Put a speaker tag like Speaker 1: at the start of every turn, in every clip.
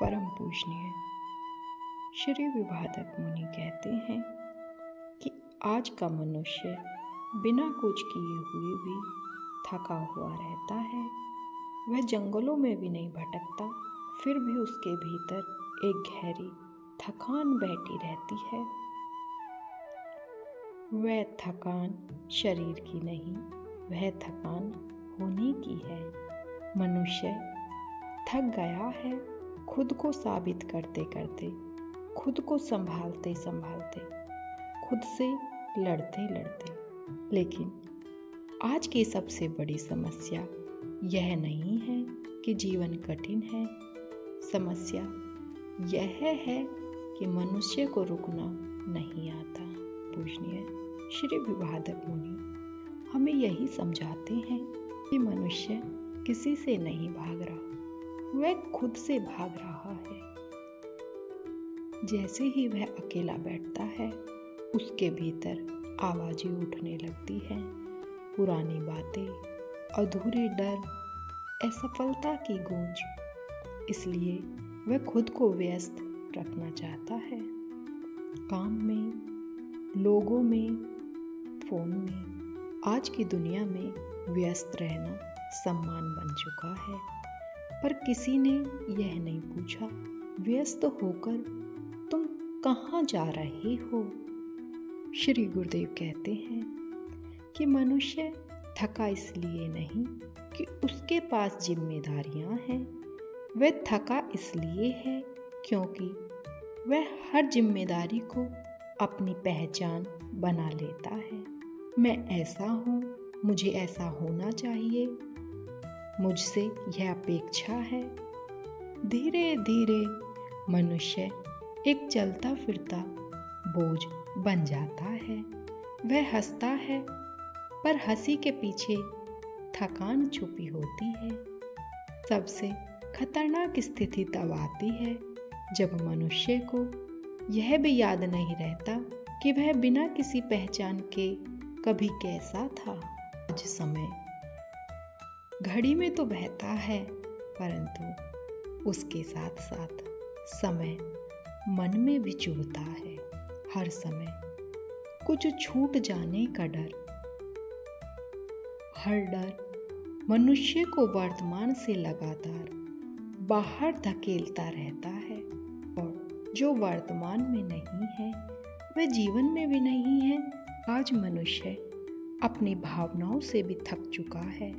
Speaker 1: परम पूजनीय श्री विभादक मुनि कहते हैं कि आज का मनुष्य बिना कुछ किए हुए भी थका हुआ रहता है। वह जंगलों में भी नहीं भटकता, फिर भी उसके भीतर एक गहरी थकान बैठी रहती है। वह थकान शरीर की नहीं, वह थकान होने की है। मनुष्य थक गया है, खुद को साबित करते करते, खुद को संभालते संभालते, खुद से लड़ते लड़ते। लेकिन आज की सबसे बड़ी समस्या यह नहीं है कि जीवन कठिन है। समस्या यह है कि मनुष्य को रुकना नहीं आता। पूजनीय श्री विभादक मुनि हमें यही समझाते हैं कि मनुष्य किसी से नहीं भाग रहा, वह खुद से भाग रहा है। जैसे ही वह अकेला बैठता है, उसके भीतर आवाजें उठने लगती हैं, पुरानी बातें, अधूरे डर, असफलता की गूंज। इसलिए वह खुद को व्यस्त रखना चाहता है, काम में, लोगों में, फोन में। आज की दुनिया में व्यस्त रहना सम्मान बन चुका है, पर किसी ने यह नहीं पूछा, व्यस्त होकर तुम कहाँ जा रहे हो। श्री गुरुदेव कहते हैं कि मनुष्य थका इसलिए नहीं कि उसके पास जिम्मेदारियां हैं, वह थका इसलिए है क्योंकि वह हर जिम्मेदारी को अपनी पहचान बना लेता है। मैं ऐसा हूँ, मुझे ऐसा होना चाहिए, मुझसे यह अपेक्षा है। धीरे धीरे मनुष्य एक चलता फिरता बोझ बन जाता है। वह हंसता है, पर हंसी के पीछे थकान छुपी होती है। सबसे खतरनाक स्थिति तब आती है जब मनुष्य को यह भी याद नहीं रहता कि वह बिना किसी पहचान के कभी कैसा था। आज समय घड़ी में तो बहता है, परंतु उसके साथ साथ समय मन में भी चुभता है। हर समय कुछ छूट जाने का डर। हर डर मनुष्य को वर्तमान से लगातार बाहर धकेलता रहता है, और जो वर्तमान में नहीं है वह जीवन में भी नहीं है। आज मनुष्य अपनी भावनाओं से भी थक चुका है।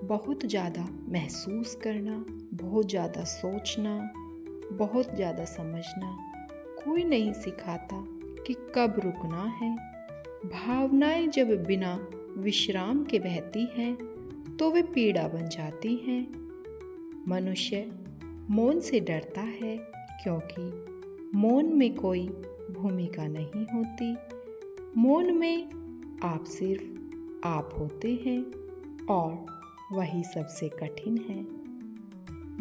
Speaker 1: बहुत ज़्यादा महसूस करना, बहुत ज़्यादा सोचना, बहुत ज़्यादा समझना। कोई नहीं सिखाता कि कब रुकना है। भावनाएं जब बिना विश्राम के बहती हैं तो वे पीड़ा बन जाती हैं। मनुष्य मौन से डरता है क्योंकि मौन में कोई भूमिका नहीं होती। मौन में आप सिर्फ आप होते हैं, और वही सबसे कठिन है।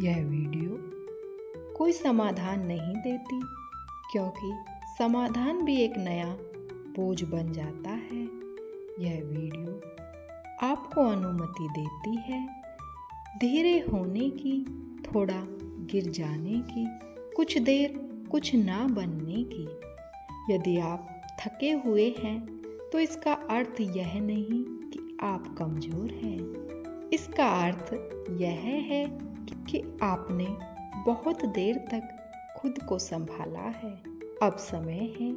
Speaker 1: यह वीडियो कोई समाधान नहीं देती, क्योंकि समाधान भी एक नया बोझ बन जाता है। यह वीडियो आपको अनुमति देती है धीरे होने की, थोड़ा गिर जाने की, कुछ देर कुछ ना बनने की। यदि आप थके हुए हैं तो इसका अर्थ यह नहीं कि आप कमज़ोर हैं। इसका अर्थ यह है कि आपने बहुत देर तक खुद को संभाला है। अब समय है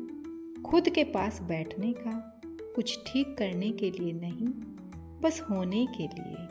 Speaker 1: खुद के पास बैठने का, कुछ ठीक करने के लिए नहीं, बस होने के लिए।